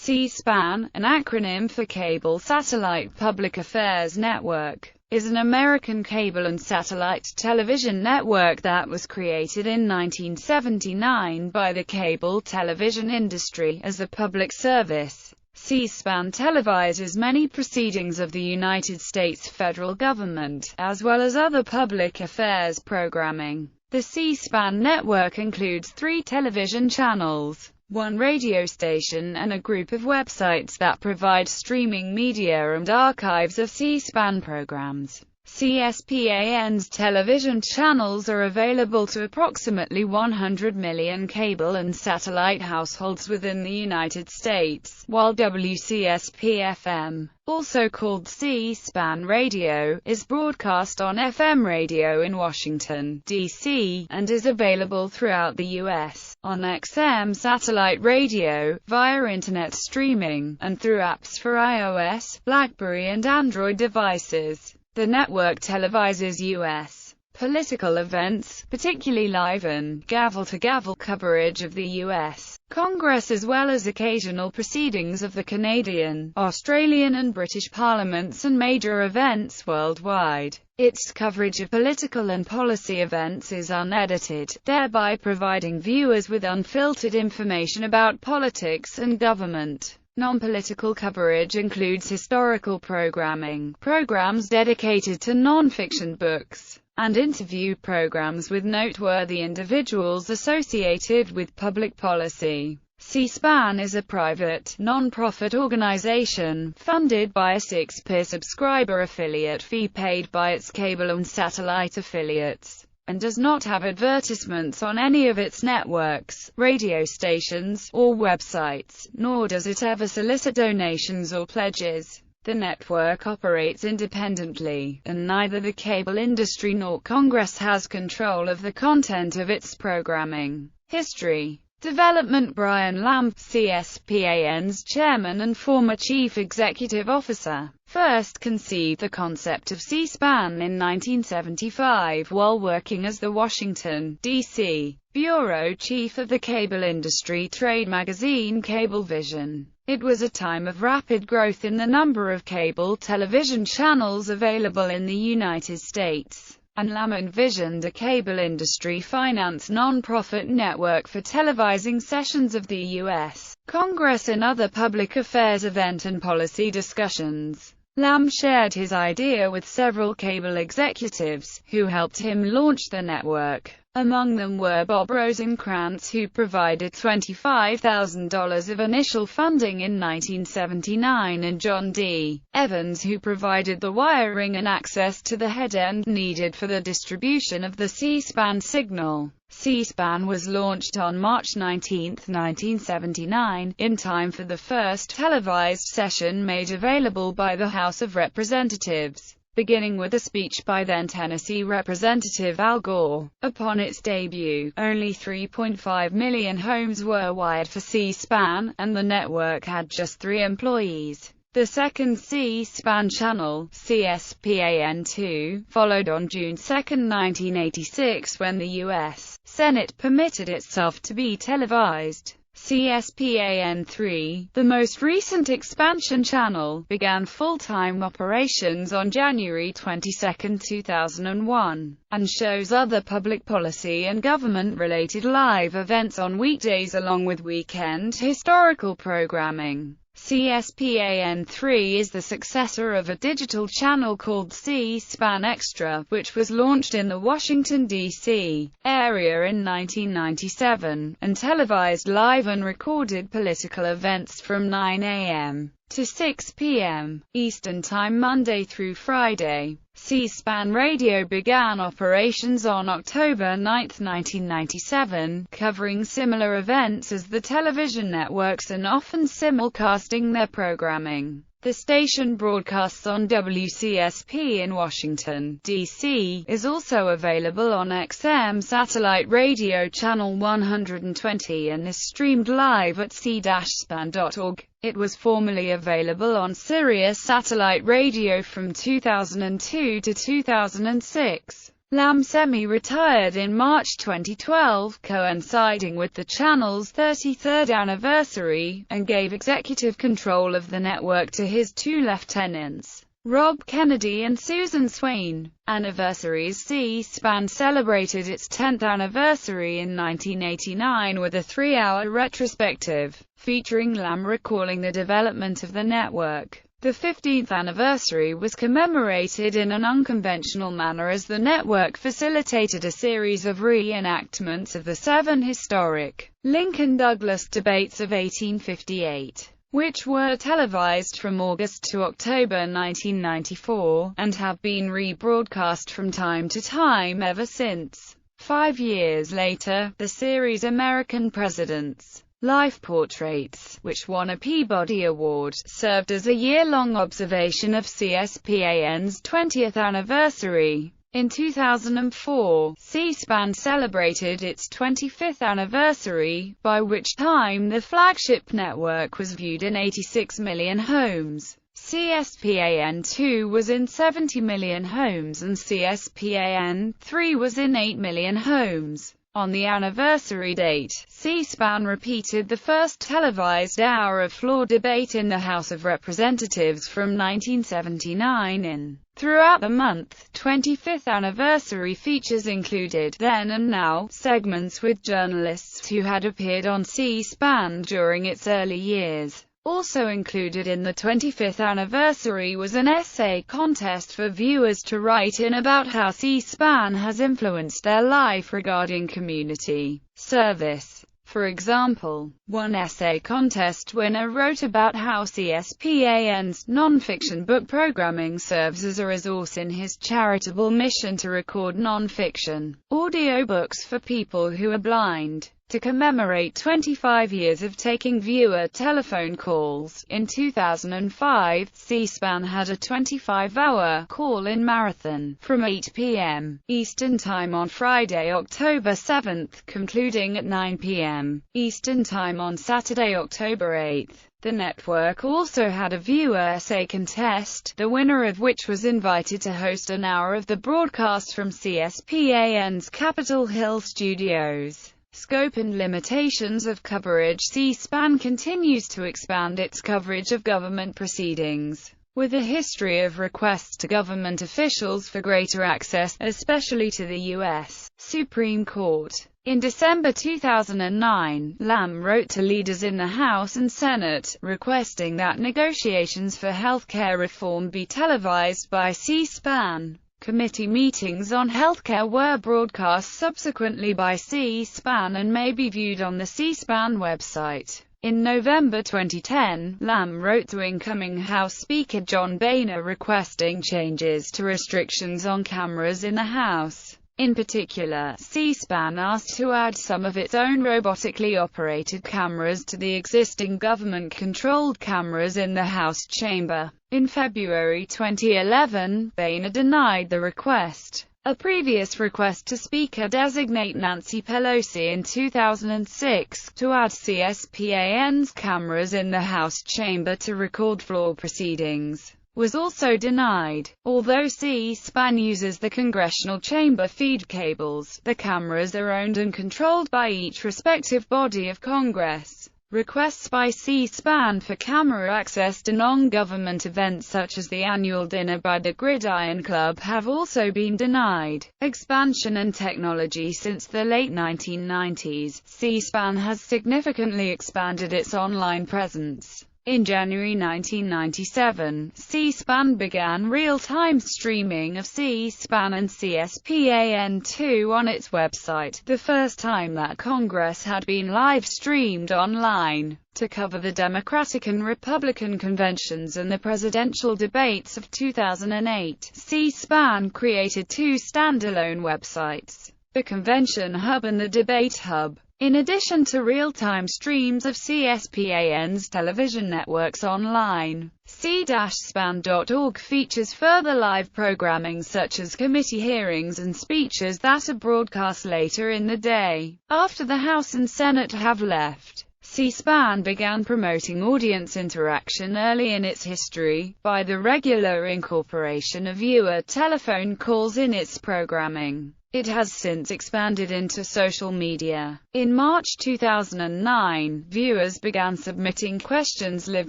C-SPAN, an acronym for Cable Satellite Public Affairs Network, is an American cable and satellite television network that was created in 1979 by the cable television industry as a public service. C-SPAN televises many proceedings of the United States federal government, as well as other public affairs programming. The C-SPAN network includes 3 television channels, 1 radio station and a group of websites that provide streaming media and archives of C-SPAN programs. CSPAN's television channels are available to approximately 100 million cable and satellite households within the United States, while WCSP-FM, also called C-SPAN Radio, is broadcast on FM radio in Washington, D.C., and is available throughout the U.S., on XM satellite radio, via Internet streaming, and through apps for iOS, BlackBerry and Android devices. The network televises U.S. political events, particularly live and gavel-to-gavel coverage of the U.S. Congress as well as occasional proceedings of the Canadian, Australian and British parliaments and major events worldwide. Its coverage of political and policy events is unedited, thereby providing viewers with unfiltered information about politics and government. Non-political coverage includes historical programming, programs dedicated to non-fiction books, and interview programs with noteworthy individuals associated with public policy. C-SPAN is a private, non-profit organization, funded by a 6 per subscriber affiliate fee paid by its cable and satellite affiliates, and does not have advertisements on any of its networks, radio stations, or websites, nor does it ever solicit donations or pledges. The network operates independently, and neither the cable industry nor Congress has control of the content of its programming. History. Development. Brian Lamb, CSPAN's chairman and former chief executive officer, first conceived the concept of C-SPAN in 1975 while working as the Washington, D.C. bureau chief of the cable industry trade magazine Cablevision. It was a time of rapid growth in the number of cable television channels available in the United States, and Lamb envisioned a cable industry-financed non-profit network for televising sessions of the U.S. Congress and other public affairs event and policy discussions. Lamb shared his idea with several cable executives, who helped him launch the network. Among them were Bob Rosencrantz, who provided $25,000 of initial funding in 1979, and John D. Evans, who provided the wiring and access to the head-end needed for the distribution of the C-SPAN signal. C-SPAN was launched on March 19, 1979, in time for the first televised session made available by the House of Representatives, beginning with a speech by then Tennessee Representative Al Gore. Upon its debut, only 3.5 million homes were wired for C-SPAN, and the network had just 3 employees. The second C-SPAN channel, CSPAN2, followed on June 2, 1986, when the U.S. Senate permitted itself to be televised. CSPAN3, the most recent expansion channel, began full-time operations on January 22, 2001, and shows other public policy and government-related live events on weekdays along with weekend historical programming. CSPAN3 is the successor of a digital channel called C-SPAN Extra, which was launched in the Washington, D.C. area in 1997, and televised live and recorded political events from 9 a.m. to 6 p.m. Eastern Time Monday through Friday. C-SPAN Radio began operations on October 9, 1997, covering similar events as the television networks and often simulcasting their programming. The station broadcasts on WCSP in Washington, D.C., is also available on XM satellite radio channel 120 and is streamed live at c-span.org. It was formerly available on Sirius satellite radio from 2002 to 2006. Lamb semi-retired in March 2012, coinciding with the channel's 33rd anniversary, and gave executive control of the network to his two lieutenants, Rob Kennedy and Susan Swain. Anniversaries: C-SPAN celebrated its 10th anniversary in 1989 with a 3-hour retrospective, featuring Lamb recalling the development of the network. The 15th anniversary was commemorated in an unconventional manner as the network facilitated a series of reenactments of the 7 historic Lincoln-Douglas debates of 1858, which were televised from August to October 1994, and have been rebroadcast from time to time ever since. 5 years later, the series American Presidents: Life Portraits, which won a Peabody Award, served as a year-long observation of CSPAN's 20th anniversary. In 2004, C-SPAN celebrated its 25th anniversary, by which time the flagship network was viewed in 86 million homes. CSPAN2 was in 70 million homes and CSPAN3 was in 8 million homes. On the anniversary date, C-SPAN repeated the first televised hour of floor debate in the House of Representatives from 1979 in. Throughout the month, 25th anniversary features included Then and Now segments with journalists who had appeared on C-SPAN during its early years. Also included in the 25th anniversary was an essay contest for viewers to write in about how C-SPAN has influenced their life regarding community service. For example, one essay contest winner wrote about how CSPAN's non-fiction book programming serves as a resource in his charitable mission to record non-fiction audiobooks for people who are blind. To commemorate 25 years of taking viewer telephone calls, in 2005, C-SPAN had a 25-hour call-in marathon from 8 p.m. Eastern Time on Friday, October 7, concluding at 9 p.m. Eastern Time on Saturday, October 8. The network also had a viewer essay contest, the winner of which was invited to host an hour of the broadcast from CSPAN's Capitol Hill studios. Scope and limitations of coverage: C-SPAN continues to expand its coverage of government proceedings, with a history of requests to government officials for greater access, especially to the U.S. Supreme Court. In December 2009, Lamb wrote to leaders in the House and Senate, requesting that negotiations for health care reform be televised by C-SPAN. Committee meetings on healthcare were broadcast subsequently by C-SPAN and may be viewed on the C-SPAN website. In November 2010, Lamb wrote to incoming House Speaker John Boehner requesting changes to restrictions on cameras in the House. In particular, C-SPAN asked to add some of its own robotically operated cameras to the existing government-controlled cameras in the House chamber. In February 2011, Boehner denied the request. A previous request to Speaker-designate Nancy Pelosi in 2006 to add CSPAN's cameras in the House chamber to record floor proceedings was also denied. Although C-SPAN uses the congressional chamber feed cables, the cameras are owned and controlled by each respective body of Congress. Requests by C-SPAN for camera access to non-government events such as the annual dinner by the Gridiron Club have also been denied. Expansion and technology: since the late 1990s, C-SPAN has significantly expanded its online presence. In January 1997, C-SPAN began real-time streaming of C-SPAN and CSPAN2 on its website, the first time that Congress had been live-streamed online. To cover the Democratic and Republican conventions and the presidential debates of 2008, C-SPAN created 2 standalone websites, the Convention Hub and the Debate Hub. In addition to real-time streams of CSPAN's television networks online, c-span.org features further live programming such as committee hearings and speeches that are broadcast later in the day, after the House and Senate have left. C-SPAN began promoting audience interaction early in its history, by the regular incorporation of viewer telephone calls in its programming. It has since expanded into social media. In March 2009, viewers began submitting questions live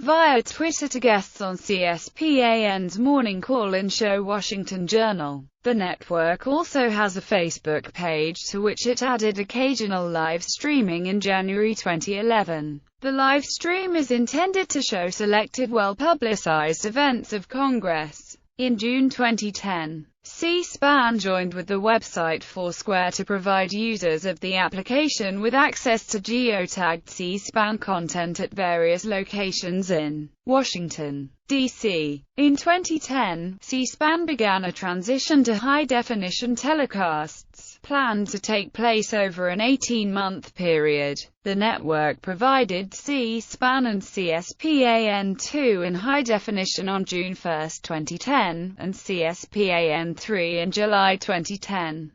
via Twitter to guests on CSPAN's Morning Call-In show Washington Journal. The network also has a Facebook page to which it added occasional live streaming in January 2011. The live stream is intended to show selected well-publicized events of Congress. In June 2010, C-SPAN joined with the website Foursquare to provide users of the application with access to geotagged C-SPAN content at various locations in Washington, D.C. In 2010, C-SPAN began a transition to high-definition telecasts, planned to take place over an 18-month period. The network provided C-SPAN and CSPAN2 in high definition on June 1, 2010, and CSPAN3 in July 2010.